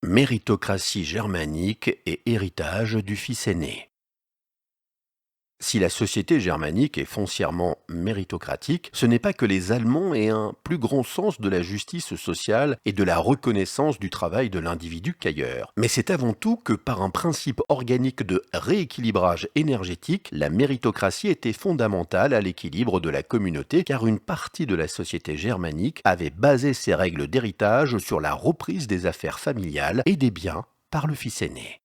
Méritocratie germanique et héritage du fils aîné. Si la société germanique est foncièrement méritocratique, ce n'est pas que les Allemands aient un plus grand sens de la justice sociale et de la reconnaissance du travail de l'individu qu'ailleurs, mais c'est avant tout que par un principe organique de rééquilibrage énergétique, la méritocratie était fondamentale à l'équilibre de la communauté car une partie de la société germanique avait basé ses règles d'héritage sur la reprise des affaires familiales et des biens par le fils aîné.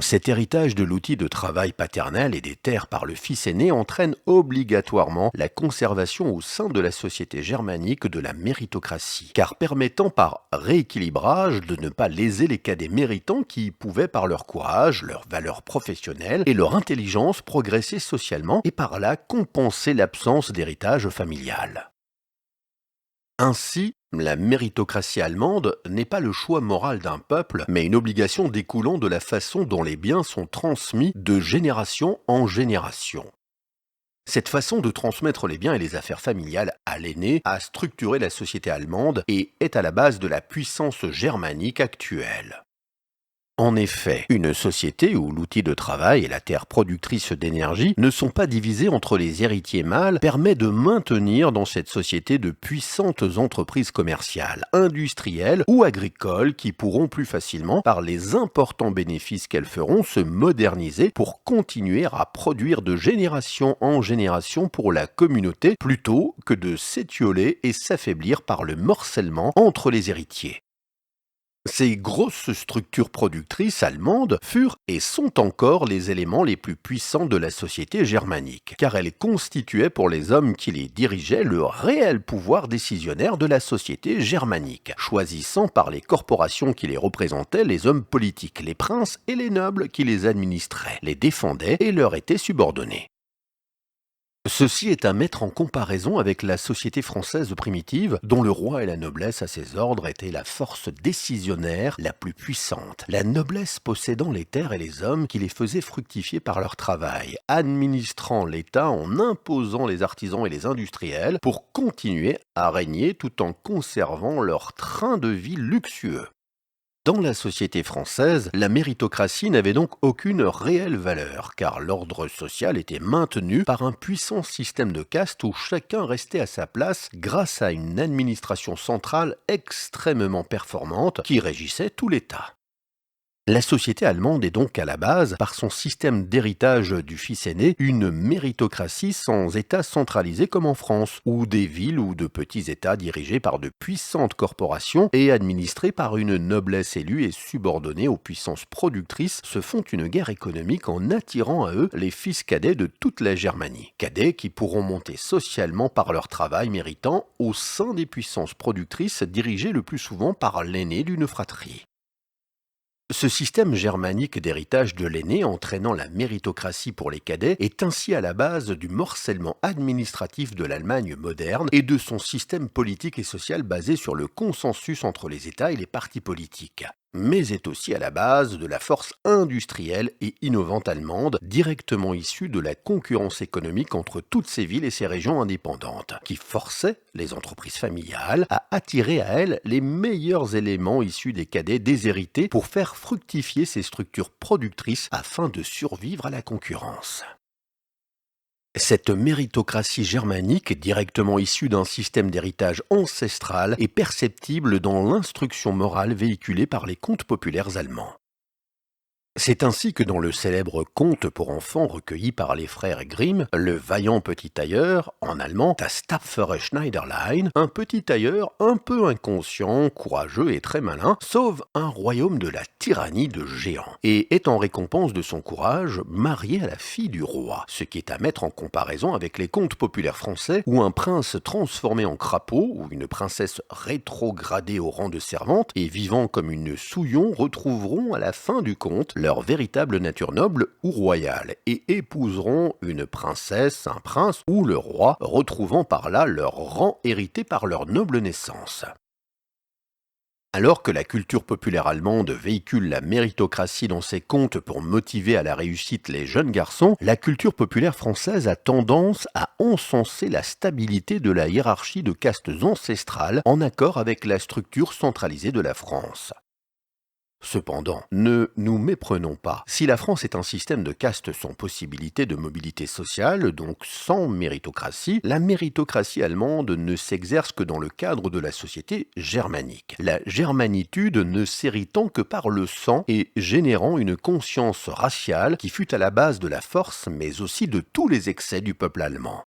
Cet héritage de l'outil de travail paternel et des terres par le fils aîné entraîne obligatoirement la conservation au sein de la société germanique de la méritocratie, car permettant par rééquilibrage de ne pas léser les cadets méritants qui pouvaient par leur courage, leur valeur professionnelle et leur intelligence progresser socialement et par là compenser l'absence d'héritage familial. Ainsi, la méritocratie allemande n'est pas le choix moral d'un peuple, mais une obligation découlant de la façon dont les biens sont transmis de génération en génération. Cette façon de transmettre les biens et les affaires familiales à l'aîné a structuré la société allemande et est à la base de la puissance germanique actuelle. En effet, une société où l'outil de travail et la terre productrice d'énergie ne sont pas divisés entre les héritiers mâles permet de maintenir dans cette société de puissantes entreprises commerciales, industrielles ou agricoles qui pourront plus facilement, par les importants bénéfices qu'elles feront, se moderniser pour continuer à produire de génération en génération pour la communauté plutôt que de s'étioler et s'affaiblir par le morcellement entre les héritiers. Ces grosses structures productrices allemandes furent et sont encore les éléments les plus puissants de la société germanique, car elles constituaient pour les hommes qui les dirigeaient le réel pouvoir décisionnaire de la société germanique, choisissant par les corporations qui les représentaient les hommes politiques, les princes et les nobles qui les administraient, les défendaient et leur étaient subordonnés. Ceci est à mettre en comparaison avec la société française primitive, dont le roi et la noblesse à ses ordres étaient la force décisionnaire la plus puissante, la noblesse possédant les terres et les hommes qui les faisaient fructifier par leur travail, administrant l'État en imposant les artisans et les industriels pour continuer à régner tout en conservant leur train de vie luxueux. Dans la société française, la méritocratie n'avait donc aucune réelle valeur, car l'ordre social était maintenu par un puissant système de caste où chacun restait à sa place grâce à une administration centrale extrêmement performante qui régissait tout l'État. La société allemande est donc à la base, par son système d'héritage du fils aîné, une méritocratie sans État centralisé comme en France, ou des villes ou de petits États dirigés par de puissantes corporations et administrés par une noblesse élue et subordonnée aux puissances productrices se font une guerre économique en attirant à eux les fils cadets de toute la Germanie. Cadets qui pourront monter socialement par leur travail méritant au sein des puissances productrices dirigées le plus souvent par l'aîné d'une fratrie. Ce système germanique d'héritage de l'aîné entraînant la méritocratie pour les cadets est ainsi à la base du morcellement administratif de l'Allemagne moderne et de son système politique et social basé sur le consensus entre les États et les partis politiques, mais est aussi à la base de la force industrielle et innovante allemande, directement issue de la concurrence économique entre toutes ces villes et ces régions indépendantes, qui forçait les entreprises familiales à attirer à elles les meilleurs éléments issus des cadets déshérités pour faire fructifier ces structures productrices afin de survivre à la concurrence. Cette méritocratie germanique, directement issue d'un système d'héritage ancestral, est perceptible dans l'instruction morale véhiculée par les contes populaires allemands. C'est ainsi que dans le célèbre conte pour enfants recueilli par les frères Grimm, le vaillant petit tailleur, en allemand Das tapfere Schneiderlein, un petit tailleur un peu inconscient, courageux et très malin, sauve un royaume de la tyrannie de géants et est en récompense de son courage marié à la fille du roi, ce qui est à mettre en comparaison avec les contes populaires français où un prince transformé en crapaud ou une princesse rétrogradée au rang de servante et vivant comme une souillon retrouveront à la fin du conte leur véritable nature noble ou royale, et épouseront une princesse, un prince ou le roi, retrouvant par là leur rang hérité par leur noble naissance. Alors que la culture populaire allemande véhicule la méritocratie dans ses contes pour motiver à la réussite les jeunes garçons, la culture populaire française a tendance à encenser la stabilité de la hiérarchie de castes ancestrales en accord avec la structure centralisée de la France. Cependant, ne nous méprenons pas. Si la France est un système de caste sans possibilité de mobilité sociale, donc sans méritocratie, la méritocratie allemande ne s'exerce que dans le cadre de la société germanique. La germanitude ne s'héritant que par le sang et générant une conscience raciale qui fut à la base de la force mais aussi de tous les excès du peuple allemand.